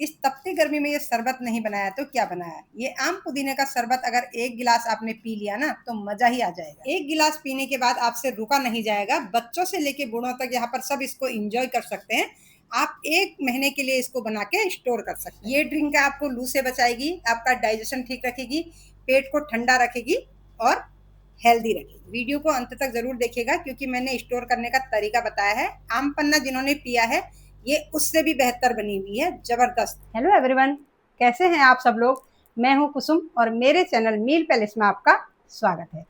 इस तपती गर्मी में ये शरबत नहीं बनाया तो क्या बनाया। ये आम पुदीने का शरबत अगर एक गिलास आपने पी लिया ना तो मजा ही आ जाएगा। एक गिलास पीने के बाद आपसे रुका नहीं जाएगा। बच्चों से लेके बूढ़ों तक यहाँ पर सब इसको एंजॉय कर सकते हैं। आप 1 महीने के लिए इसको बना के स्टोर कर सकते हैं। ये ड्रिंक आपको लू से बचाएगी, आपका डाइजेशन ठीक रखेगी, पेट को ठंडा रखेगी और हेल्दी रखेगी। वीडियो को अंत तक जरूर देखिएगा क्योंकि मैंने स्टोर करने का तरीका बताया है। आम पन्ना जिन्होंने पिया है ये उससे भी बेहतर बनी हुई है, जबरदस्त। हेलो एवरीवन, कैसे हैं आप सब लोग। मैं हूं कुसुम और मेरे चैनल मील पैलेस में आपका स्वागत है।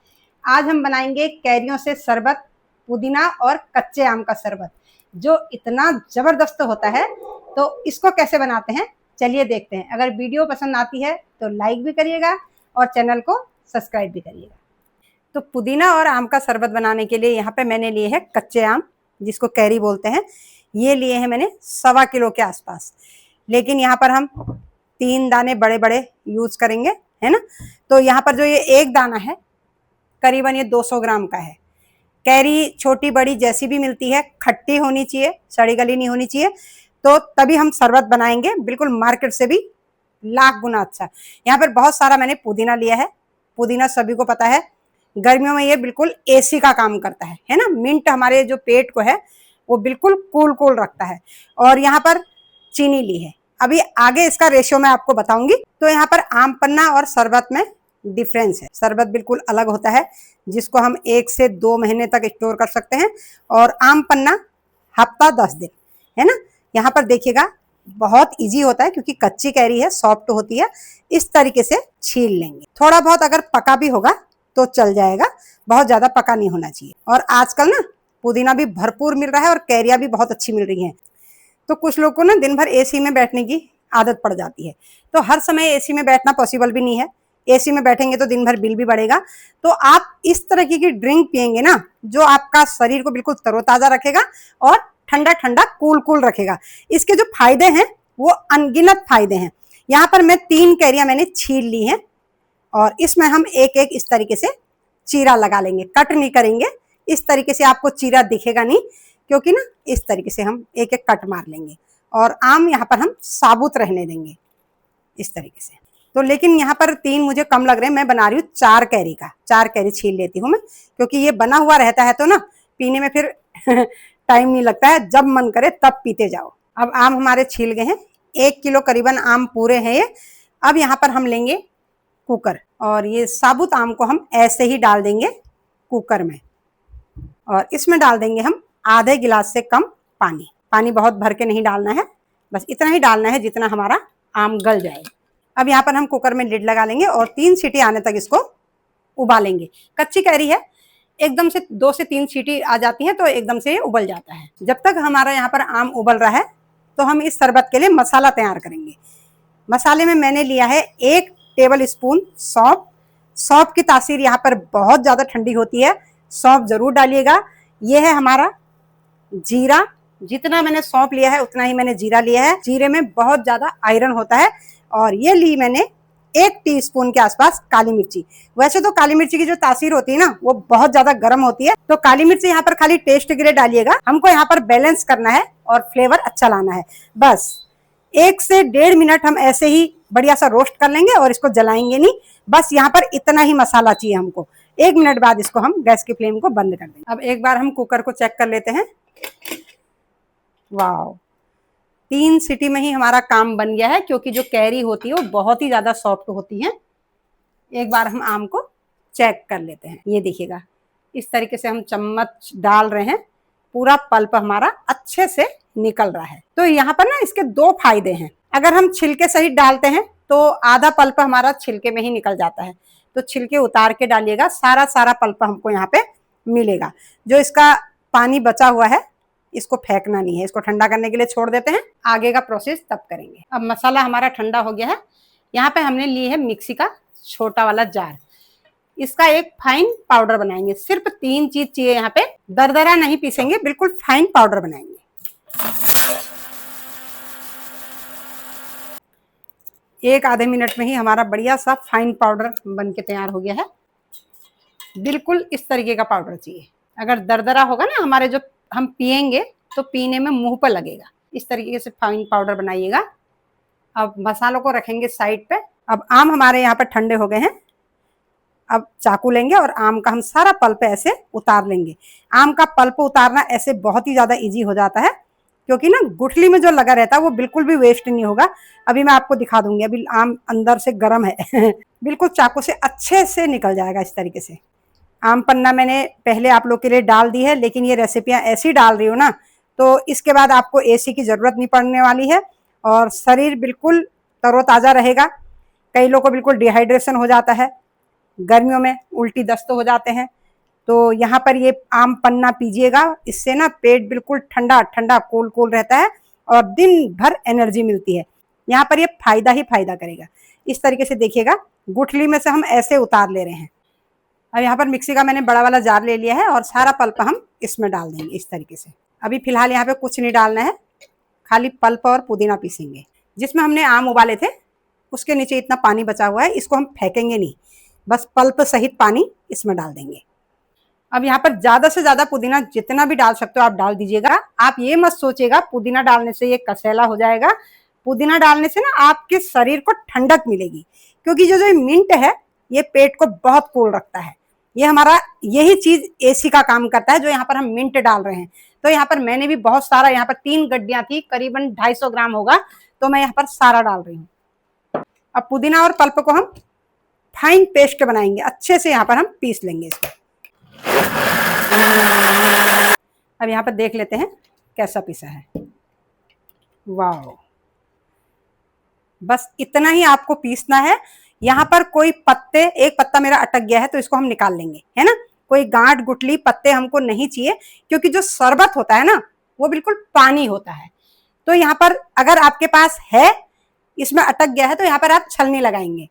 आज हम बनाएंगे कैरियों से शरबत, पुदीना और कच्चे आम का शरबत जो इतना जबरदस्त होता है। तो इसको कैसे बनाते हैं चलिए देखते हैं। अगर वीडियो पसंद आती है तो लाइक भी करिएगा और चैनल को सब्सक्राइब भी करिएगा। तो पुदीना और आम का शरबत बनाने के लिए यहाँ पे मैंने लिए हैं कच्चे आम, जिसको कैरी बोलते हैं। ये लिए हैं मैंने 1.25 किलो के आसपास, लेकिन यहाँ पर हम 3 दाने बड़े बड़े यूज करेंगे, है ना। तो यहाँ पर जो ये एक दाना है करीबन ये 200 ग्राम का है। कैरी छोटी बड़ी जैसी भी मिलती है, खट्टी होनी चाहिए, सड़ी गली नहीं होनी चाहिए, तो तभी हम शरबत बनाएंगे। बिल्कुल मार्केट से भी लाख गुना अच्छा। यहाँ पर बहुत सारा मैंने पुदीना लिया है। पुदीना सभी को पता है गर्मियों में ये बिल्कुल एसी का काम करता है ना। मिंट हमारे जो पेट को है वो बिल्कुल कूल कूल रखता है। और यहाँ पर चीनी ली है, अभी आगे इसका रेशियो मैं आपको बताऊंगी। तो यहाँ पर आम पन्ना और शरबत में डिफरेंस है। शरबत बिल्कुल अलग होता है जिसको हम 1 से 2 महीने तक स्टोर कर सकते हैं, और आम पन्ना हफ्ता 10 दिन, है ना। यहाँ पर देखिएगा बहुत इजी होता है क्योंकि कच्ची कैरी है, सॉफ्ट होती है। इस तरीके से छील लेंगे। थोड़ा बहुत अगर पका भी होगा तो चल जाएगा, बहुत ज्यादा पका नहीं होना चाहिए। और आजकल ना पुदीना भी भरपूर मिल रहा है और कैरियां भी बहुत अच्छी मिल रही हैं। तो कुछ लोग को ना दिन भर एसी में बैठने की आदत पड़ जाती है, तो हर समय एसी में बैठना पॉसिबल भी नहीं है। एसी में बैठेंगे तो दिन भर बिल भी बढ़ेगा। तो आप इस तरह की ड्रिंक पियेंगे ना जो आपका शरीर को बिल्कुल तरोताजा रखेगा और ठंडा ठंडा कूल कूल रखेगा। इसके जो फायदे हैं वो अनगिनत फायदे हैं। यहाँ पर मैं 3 कैरियां मैंने छील ली हैं और इसमें हम एक एक इस तरीके से चीरा लगा लेंगे, कट नहीं करेंगे। इस तरीके से आपको चीरा दिखेगा नहीं, क्योंकि ना इस तरीके से हम एक एक कट मार लेंगे। और आम यहाँ पर हम साबुत रहने देंगे इस तरीके से। तो लेकिन यहाँ पर 3 मुझे कम लग रहे हैं, मैं बना रही हूँ 4 कैरी का। 4 कैरी छील लेती हूँ मैं, क्योंकि ये बना हुआ रहता है तो ना पीने में फिर टाइम नहीं लगता है, जब मन करे तब पीते जाओ। अब आम हमारे छील गए हैं, 1 किलो करीबन आम पूरे हैं ये। अब यहाँ पर हम लेंगे कुकर और ये साबुत आम को हम ऐसे ही डाल देंगे कुकर में, और इसमें डाल देंगे हम आधे गिलास से कम पानी। पानी बहुत भर के नहीं डालना है, बस इतना ही डालना है जितना हमारा आम गल जाए। अब यहाँ पर हम कुकर में लिड लगा लेंगे और 3 सीटी आने तक इसको उबालेंगे। कच्ची कैरी है, एकदम से 2 से 3 सीटी आ जाती है तो एकदम से ये उबल जाता है। जब तक हमारा यहाँ पर आम उबल रहा है तो हम इस शरबत के लिए मसाला तैयार करेंगे। मसाले में मैंने लिया है 1 टेबल स्पून सौंफ। सौंफ की तासीर यहाँ पर बहुत ज्यादा ठंडी होती है, सौंफ जरूर डालिएगा। यह है हमारा जीरा। जितना मैंने सौंफ लिया है उतना ही मैंने जीरा लिया है। जीरे में बहुत ज्यादा आयरन होता है। और ये ली मैंने 1 टीस्पून के आसपास काली मिर्ची। वैसे तो काली मिर्ची की जो तासीर होती है ना वो बहुत ज्यादा गर्म होती है, तो काली मिर्ची यहाँ पर खाली टेस्ट के लिए डालिएगा। हमको यहाँ पर बैलेंस करना है और फ्लेवर अच्छा लाना है। बस 1 से 1.5 मिनट हम ऐसे ही बढ़िया सा रोस्ट कर लेंगे और इसको जलाएंगे नहीं। बस यहाँ पर इतना ही मसाला चाहिए हमको। 1 मिनट बाद इसको हम गैस की फ्लेम को बंद कर देंगे। अब एक बार हम कुकर को चेक कर लेते हैं। वाह, 3 सीटी में ही हमारा काम बन गया है, क्योंकि जो कैरी होती है वो बहुत ही ज्यादा सॉफ्ट होती है। एक बार हम आम को चेक कर लेते हैं। ये देखिएगा इस तरीके से हम चम्मच डाल रहे हैं, पूरा पल्प हमारा अच्छे से निकल रहा है। तो यहाँ पर ना इसके 2 फायदे हैं। अगर हम छिलके सहित डालते हैं तो आधा पल्प हमारा छिलके में ही निकल जाता है, तो छिलके उतार के डालिएगा, सारा पल्प हमको यहाँ पे मिलेगा। जो इसका पानी बचा हुआ है इसको फेंकना नहीं है, इसको ठंडा करने के लिए छोड़ देते हैं। आगे का प्रोसेस तब करेंगे। अब मसाला हमारा ठंडा हो गया है। यहाँ पे हमने लिए है मिक्सी का छोटा वाला जार। इसका एक फाइन पाउडर बनाएंगे। सिर्फ 3 चीज चाहिए यहाँ पे, दरदरा नहीं पीसेंगे, बिल्कुल फाइन पाउडर बनाएंगे। एक आधे मिनट में ही हमारा बढ़िया सा फाइन पाउडर बन के तैयार हो गया है। बिल्कुल इस तरीके का पाउडर चाहिए। अगर दरदरा होगा ना हमारे जो हम पिएंगे तो पीने में मुंह पर लगेगा। इस तरीके से फाइन पाउडर बनाइएगा। अब मसालों को रखेंगे साइड पे। अब आम हमारे यहाँ पर ठंडे हो गए हैं। अब चाकू लेंगे और आम का हम सारा पल्प ऐसे उतार लेंगे। आम का पल्प उतारना ऐसे बहुत ही ज़्यादा इजी हो जाता है, क्योंकि ना गुठली में जो लगा रहता है वो बिल्कुल भी वेस्ट नहीं होगा। अभी मैं आपको दिखा दूंगी, अभी आम अंदर से गर्म है बिल्कुल चाकू से अच्छे से निकल जाएगा इस तरीके से। आम पन्ना मैंने पहले आप लोग के लिए डाल दी है, लेकिन ये रेसिपियाँ ऐसी डाल रही हूँ ना, तो इसके बाद आपको एसी की ज़रूरत नहीं पड़ने वाली है और शरीर बिल्कुल तरोताज़ा रहेगा। कई लोगों को बिल्कुल डिहाइड्रेशन हो जाता है, गर्मियों में उल्टी दस्त हो जाते हैं, तो यहाँ पर ये आम पन्ना पीजिएगा। इससे ना पेट बिल्कुल ठंडा ठंडा कोल कोल रहता है और दिन भर एनर्जी मिलती है। यहाँ पर ये फायदा ही फायदा करेगा। इस तरीके से देखिएगा, गुठली में से हम ऐसे उतार ले रहे हैं। अब यहाँ पर मिक्सी का मैंने बड़ा वाला जार ले लिया है और सारा पल्प हम इसमें डाल देंगे इस तरीके से। अभी फिलहाल यहाँ पे कुछ नहीं डालना है, खाली पल्प और पुदीना पीसेंगे। जिसमें हमने आम उबाले थे उसके नीचे इतना पानी बचा हुआ है, इसको हम फेंकेंगे नहीं, बस पल्प सहित पानी इसमें डाल देंगे। अब यहाँ पर ज्यादा से ज्यादा पुदीना जितना भी डाल सकते हो आप डाल दीजिएगा। आप ये मत सोचिएगा पुदीना डालने से ये कसैला हो जाएगा। पुदीना डालने से ना आपके शरीर को ठंडक मिलेगी, क्योंकि जो मिंट है ये पेट को बहुत कूल रखता है। ये हमारा यही चीज एसी का काम करता है, जो यहाँ पर हम मिंट डाल रहे हैं। तो यहाँ पर मैंने भी बहुत सारा, यहाँ पर 3 गड्डियां थी, करीबन 250 ग्राम होगा, तो मैं यहाँ पर सारा डाल रही हूँ। अब पुदीना और पल्प को हम फाइन पेस्ट बनाएंगे, अच्छे से यहाँ पर हम पीस लेंगे इसको। अब यहाँ पर देख लेते हैं कैसा पीसा है। वाह, बस इतना ही आपको पीसना है। यहाँ पर कोई पत्ते, एक पत्ता मेरा अटक गया है तो इसको हम निकाल लेंगे, है ना। कोई गांठ गुठली पत्ते हमको नहीं चाहिए, क्योंकि जो शरबत होता है ना वो बिल्कुल पानी होता है। तो यहाँ पर अगर आपके पास है, इसमें अटक गया है, तो यहाँ पर आप छलनी लगाएंगे।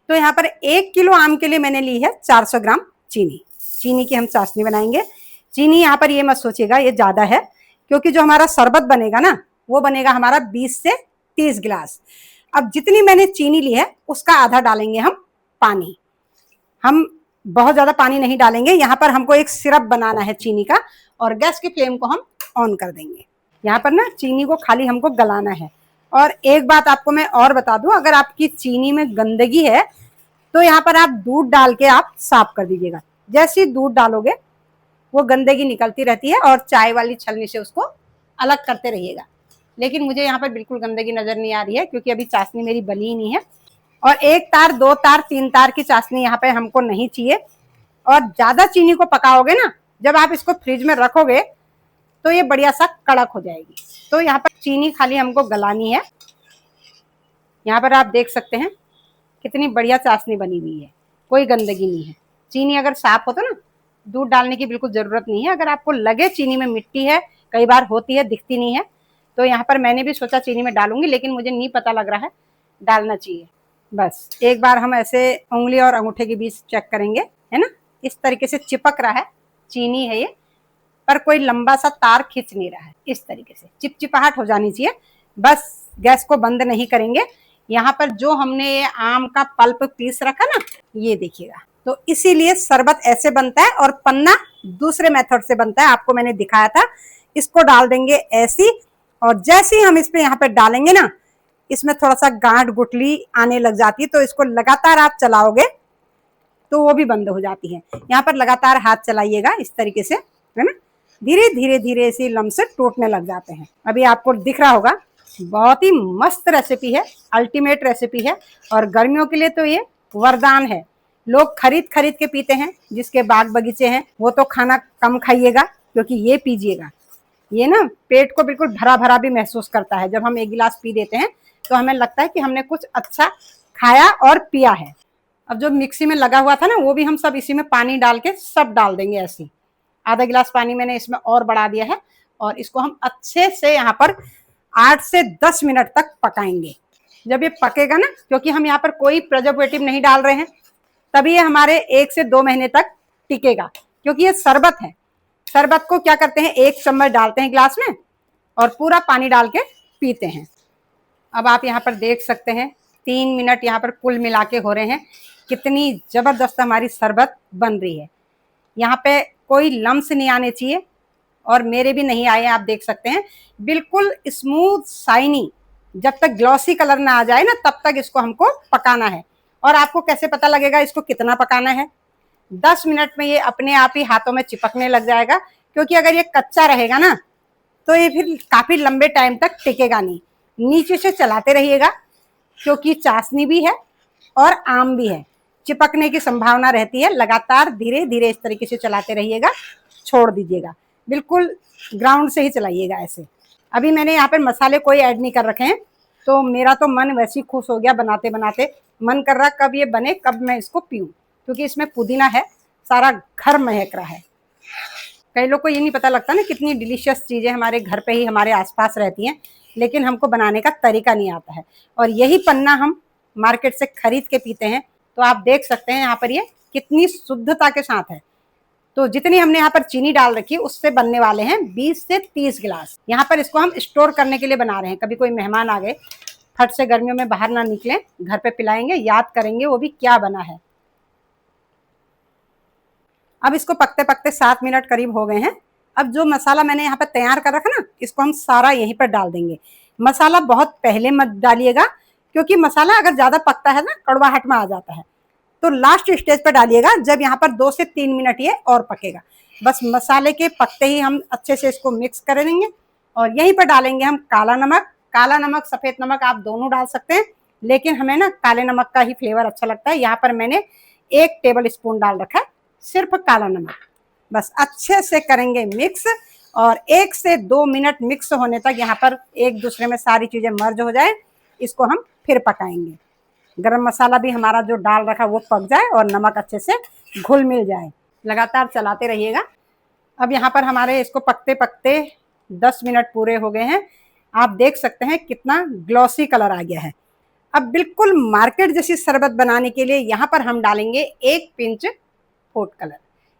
तो यहाँ पर 1 किलो आम के लिए मैंने ली है 400 ग्राम चीनी। चीनी की हम चाशनी बनाएंगे। चीनी यहाँ पर ये मत सोचिएगा ये ज्यादा है, क्योंकि जो हमारा शरबत बनेगा ना वो बनेगा हमारा 20 से 30 गिलास। अब जितनी मैंने चीनी ली है उसका आधा डालेंगे हम पानी। हम बहुत ज्यादा पानी नहीं डालेंगे, यहाँ पर हमको एक सिरप बनाना है चीनी का, और गैस की फ्लेम को हम ऑन कर देंगे। यहाँ पर ना चीनी को खाली हमको गलाना है। और एक बात आपको मैं और बता दूं, अगर आपकी चीनी में गंदगी है तो यहाँ पर आप दूध डाल के आप साफ कर दीजिएगा। जैसे ही दूध डालोगे वो गंदगी निकलती रहती है, और चाय वाली छलनी से उसको अलग करते रहिएगा। लेकिन मुझे यहाँ पर बिल्कुल गंदगी नजर नहीं आ रही है, क्योंकि अभी चाशनी मेरी बनी ही नहीं है। और 1 तार 2 तार 3 तार की चाशनी यहाँ पे हमको नहीं चाहिए। और ज्यादा चीनी को पकाओगे ना, जब आप इसको फ्रिज में रखोगे तो ये बढ़िया सा कड़क हो जाएगी। तो यहाँ पर चीनी खाली हमको गलानी है। यहाँ पर आप देख सकते हैं कितनी बढ़िया चाशनी बनी हुई है, कोई गंदगी नहीं है। चीनी अगर साफ हो तो ना दूध डालने की बिल्कुल जरूरत नहीं है। अगर आपको लगे चीनी में मिट्टी है, कई बार होती है दिखती नहीं है, तो यहाँ पर मैंने भी सोचा चीनी में डालूंगी, लेकिन मुझे नहीं पता लग रहा है, डालना चाहिए। बस एक बार हम ऐसे उंगली और अंगूठे के बीच चेक करेंगे, है ना। इस तरीके से चिपक रहा है, चीनी है ये, पर कोई लंबा सा तार खींच नहीं रहा है। इस तरीके से चिपचिपाहट हो जानी चाहिए। बस गैस को बंद नहीं करेंगे। यहाँ पर जो हमने ये आम का पल्प पीस रखा ना, ये देखिएगा, तो इसीलिए शरबत ऐसे बनता है और पन्ना दूसरे मेथड से बनता है, आपको मैंने दिखाया था। इसको डाल देंगे ऐसी, और जैसे ही हम इस पे यहाँ पे डालेंगे ना, इसमें थोड़ा सा गांठ गुठली आने लग जाती है, तो इसको लगातार आप चलाओगे तो वो भी बंद हो जाती है। यहाँ पर लगातार हाथ चलाइएगा इस तरीके से, है ना। धीरे धीरे धीरे इसी लम्ब से टूटने लग जाते हैं। अभी आपको दिख रहा होगा, बहुत ही मस्त रेसिपी है, अल्टीमेट रेसिपी है, और गर्मियों के लिए तो ये वरदान है। लोग खरीद खरीद के पीते हैं, जिसके बाग बगीचे हैं वो तो खाना कम खाइएगा, क्योंकि ये पीजिएगा, ये ना पेट को बिल्कुल भरा भरा भी महसूस करता है। जब हम 1 गिलास पी देते हैं तो हमें लगता है कि हमने कुछ अच्छा खाया और पिया है। अब जो मिक्सी में लगा हुआ था ना, वो भी हम सब इसी में पानी डाल के सब डाल देंगे ऐसे। आधा गिलास पानी मैंने इसमें और बढ़ा दिया है, और इसको हम अच्छे से यहाँ पर 8 से 10 मिनट तक पकाएंगे। जब ये पकेगा ना, क्योंकि हम यहाँ पर कोई प्रिजर्वेटिव नहीं डाल रहे हैं, तभी ये हमारे 1 से 2 महीने तक टिकेगा। क्योंकि ये शरबत है। शरबत को क्या करते हैं, 1 चम्मच डालते हैं गिलास में और पूरा पानी डाल के पीते हैं। अब आप यहाँ पर देख सकते हैं 3 मिनट यहाँ पर कुल मिला के हो रहे हैं। कितनी जबरदस्त हमारी शरबत बन रही है। यहाँ पे कोई लम्स नहीं आने चाहिए, और मेरे भी नहीं आए, आप देख सकते हैं बिल्कुल स्मूथ शाइनी। जब तक ग्लॉसी कलर ना आ जाए ना तब तक इसको हमको पकाना है। और आपको कैसे पता लगेगा इसको कितना पकाना है? 10 मिनट में ये अपने आप ही हाथों में चिपकने लग जाएगा, क्योंकि अगर ये कच्चा रहेगा ना तो ये फिर काफी लंबे टाइम तक टिकेगा नहीं। नीचे से चलाते रहिएगा, क्योंकि चाशनी भी है और आम भी है, चिपकने की संभावना रहती है। लगातार धीरे धीरे इस तरीके से चलाते रहिएगा, छोड़ दीजिएगा, बिल्कुल ग्राउंड से ही चलाइएगा ऐसे। अभी मैंने यहाँ पर मसाले कोई ऐड नहीं कर रखे हैं, तो मेरा तो मन वैसे ही खुश हो गया बनाते बनाते। मन कर रहा कब ये बने, कब मैं इसको पीऊँ, क्योंकि इसमें पुदीना है, सारा घर महक रहा है। कई लोग को ये नहीं पता लगता ना कितनी डिलीशियस चीज़ें हमारे घर पे ही हमारे आसपास रहती हैं, लेकिन हमको बनाने का तरीका नहीं आता है। और यही पन्ना हम मार्केट से खरीद के पीते हैं। तो आप देख सकते हैं यहाँ पर ये कितनी शुद्धता के साथ है। तो जितनी हमने यहाँ पर चीनी डाल रखी उससे बनने वाले हैं 20 से 30 गिलास। यहाँ पर इसको हम स्टोर करने के लिए बना रहे हैं। कभी कोई मेहमान आ गए, फट से गर्मियों में बाहर ना निकलें, घर पे पिलाएंगे, याद करेंगे वो भी क्या बना है। अब इसको पकते पकते 7 मिनट करीब हो गए हैं। अब जो मसाला मैंने यहाँ पर तैयार कर रखा ना, इसको हम सारा यहीं पर डाल देंगे। मसाला बहुत पहले मत डालिएगा, क्योंकि मसाला अगर ज्यादा पकता है ना कड़वाहट में आ जाता है। तो लास्ट स्टेज पर डालिएगा, जब यहाँ पर 2 से 3 मिनट ये और पकेगा। बस मसाले के पकते ही हम अच्छे से इसको मिक्स करेंगे। और यहीं पर डालेंगे हम काला नमक। काला नमक, सफेद नमक आप दोनों डाल सकते हैं, लेकिन हमें ना काले नमक का ही फ्लेवर अच्छा लगता है। यहाँ पर मैंने 1 टेबल स्पून डाल रखा है सिर्फ काला नमक। बस अच्छे से करेंगे मिक्स, और 1 से 2 मिनट मिक्स होने तक यहाँ पर एक दूसरे में सारी चीजें मर्ज हो जाए, इसको हम फिर पकाएंगे। गरम मसाला भी हमारा जो डाल रखा वो पक जाए और नमक अच्छे से घुल मिल जाए। लगातार चलाते रहिएगा। अब यहाँ पर हमारे इसको पकते पकते 10 मिनट पूरे हो गए हैं। आप देख सकते हैं कितना ग्लॉसी कलर आ गया है। अब बिल्कुल मार्केट जैसी शरबत बनाने के लिए यहाँ पर हम डालेंगे 1 पिंच फूड कलर।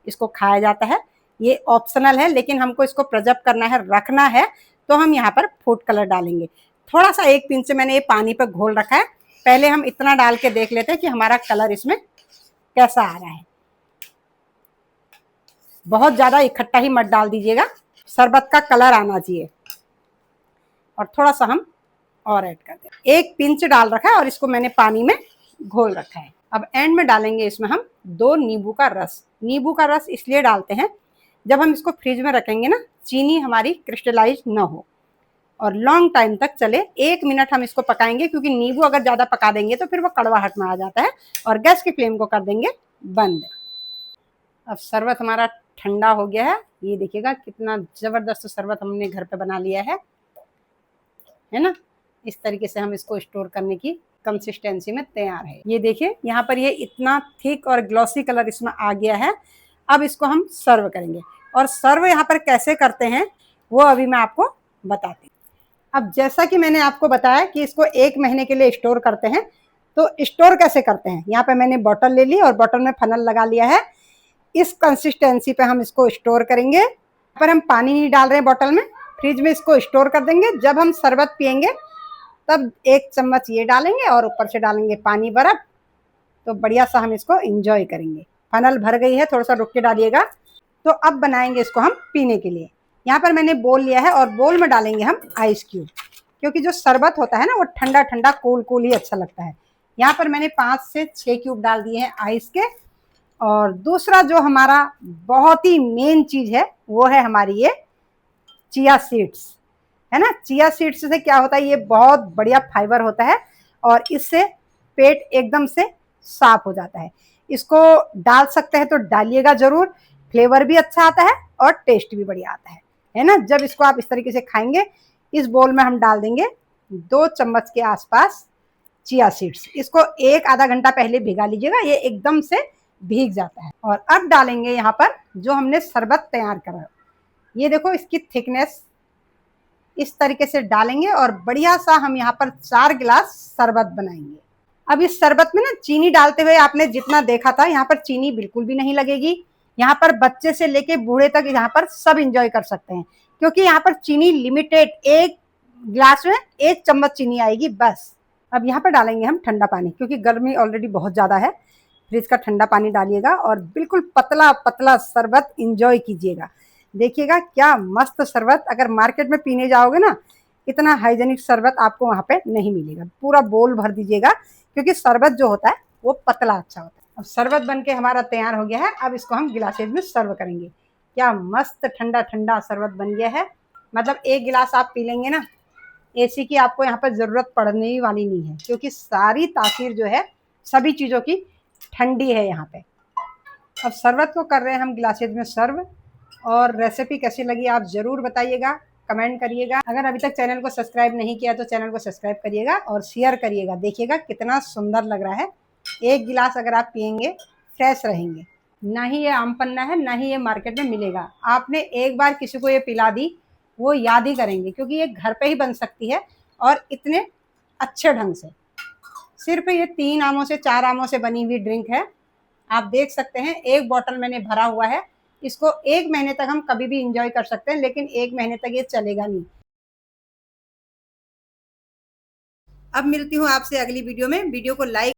इसको खाया जाता है, ये ऑप्शनल है, लेकिन हमको इसको प्रिजर्व करना है, रखना है, तो हम यहाँ पर फूड कलर डालेंगे। थोड़ा सा 1 पिंच मैंने ये पानी पर घोल रखा है। पहले हम इतना डाल के देख लेते हैं कि हमारा कलर इसमें कैसा आ रहा है। बहुत ज्यादा इकट्ठा ही मत डाल दीजिएगा, शरबत का कलर आना चाहिए। और थोड़ा सा हम और ऐड कर दें। 1 पिंच डाल रखा है और इसको मैंने पानी में घोल रखा है। अब एंड में डालेंगे इसमें हम 2 नींबू का रस। नींबू का रस इसलिए डालते हैं, जब हम इसको फ्रिज में रखेंगे ना, चीनी हमारी क्रिस्टलाइज ना हो और लॉन्ग टाइम तक चले। 1 मिनट हम इसको पकाएंगे, क्योंकि नींबू अगर ज्यादा पका देंगे तो फिर वो कड़वाहट में आ जाता है। और गैस की फ्लेम को कर देंगे बंद। अब शरबत हमारा ठंडा हो गया है। ये देखिएगा कितना जबरदस्त शरबत हमने घर पे बना लिया है ना। इस तरीके से हम इसको स्टोर करने की कंसिस्टेंसी में तैयार है। ये देखिए यहाँ पर ये इतना थिक और ग्लॉसी कलर इसमें आ गया है। अब इसको हम सर्व करेंगे, और सर्व यहाँ पर कैसे करते हैं वो अभी मैं आपको बताती हूँ। अब जैसा कि मैंने आपको बताया कि इसको 1 महीने के लिए स्टोर करते हैं, तो स्टोर कैसे करते हैं। यहाँ पे मैंने बॉटल ले ली और बॉटल में फनल लगा लिया है। इस कंसिस्टेंसी पे हम इसको स्टोर करेंगे। यहाँ पर हम पानी नहीं डाल रहे हैं बॉटल में, फ्रिज में इसको स्टोर कर देंगे। जब हम शरबत पियेंगे तब 1 चम्मच ये डालेंगे और ऊपर से डालेंगे पानी बर्फ, तो बढ़िया सा हम इसको एंजॉय करेंगे। फनल भर गई है, थोड़ा सा रुक के डालिएगा। तो अब बनाएंगे इसको हम पीने के लिए। यहाँ पर मैंने बोल लिया है और बोल में डालेंगे हम आइस क्यूब, क्योंकि जो शरबत होता है ना वो ठंडा ठंडा कूल कूल ही अच्छा लगता है। यहाँ पर मैंने 5 से 6 क्यूब डाल दिए हैं आइस के। और दूसरा जो हमारा बहुत ही मेन चीज है वो है हमारी ये चिया सीड्स, है ना। चिया सीड्स से क्या होता है, ये बहुत बढ़िया फाइबर होता है और इससे पेट एकदम से साफ हो जाता है। इसको डाल सकते हैं तो डालिएगा जरूर, फ्लेवर भी अच्छा आता है और टेस्ट भी बढ़िया आता है ना। जब इसको आप इस तरीके से खाएंगे, इस बोल में हम डाल देंगे 2 चम्मच के आसपास चिया सीड्स। इसको 1 आधा घंटा पहले भिगा लीजिएगा, ये एकदम से भीग जाता है। और अब डालेंगे यहाँ पर जो हमने शरबत तैयार करा है। ये देखो इसकी थिकनेस, इस तरीके से डालेंगे और बढ़िया सा हम यहाँ पर 4 गिलास शरबत बनाएंगे। अब इस शरबत में ना चीनी डालते हुए आपने जितना देखा था, यहाँ पर चीनी बिल्कुल भी नहीं लगेगी। यहाँ पर बच्चे से लेके बूढ़े तक यहाँ पर सब इंजॉय कर सकते हैं, क्योंकि यहाँ पर चीनी लिमिटेड, 1 गिलास में 1 चम्मच चीनी आएगी बस। अब यहाँ पर डालेंगे हम ठंडा पानी, क्योंकि गर्मी ऑलरेडी बहुत ज्यादा है। फ्रिज का ठंडा पानी डालिएगा और बिल्कुल पतला पतला शरबत इंजॉय कीजिएगा। देखिएगा क्या मस्त शरबत। अगर मार्केट में पीने जाओगे ना इतना हाइजेनिक शरबत आपको वहाँ पे नहीं मिलेगा। पूरा बोल भर दीजिएगा, क्योंकि शरबत जो होता है वो पतला अच्छा होता है। अब शरबत बन के हमारा तैयार हो गया है। अब इसको हम गिलासेज में सर्व करेंगे। क्या मस्त ठंडा ठंडा शरबत बन गया है। मतलब एक गिलास आप पी लेंगे ना, एसी की आपको यहाँ पर ज़रूरत पड़ने ही वाली नहीं है, क्योंकि सारी तासीर जो है सभी चीज़ों की ठंडी है यहाँ पे। अब शरबत को कर रहे हैं हम गिलासेज में सर्व। और रेसिपी कैसी लगी आप ज़रूर बताइएगा, कमेंट करिएगा। अगर अभी तक चैनल को सब्सक्राइब नहीं किया तो चैनल को सब्सक्राइब करिएगा और शेयर करिएगा। देखिएगा कितना सुंदर लग रहा है। एक गिलास अगर आप पियेंगे फ्रेश रहेंगे। ना ही ये आम पन्ना है, ना ही ये मार्केट में मिलेगा। आपने एक बार किसी को ये पिला दी, वो याद ही करेंगे, क्योंकि ये घर पे ही बन सकती है और इतने अच्छे ढंग से। सिर्फ ये 3 आमों से 4 आमों से बनी हुई ड्रिंक है। आप देख सकते हैं एक बॉटल मैंने भरा हुआ है। इसको 1 महीने तक हम कभी भी एंजॉय कर सकते हैं, लेकिन 1 महीने तक ये चलेगा नहीं। अब मिलती हूँ आपसे अगली वीडियो में। वीडियो को लाइक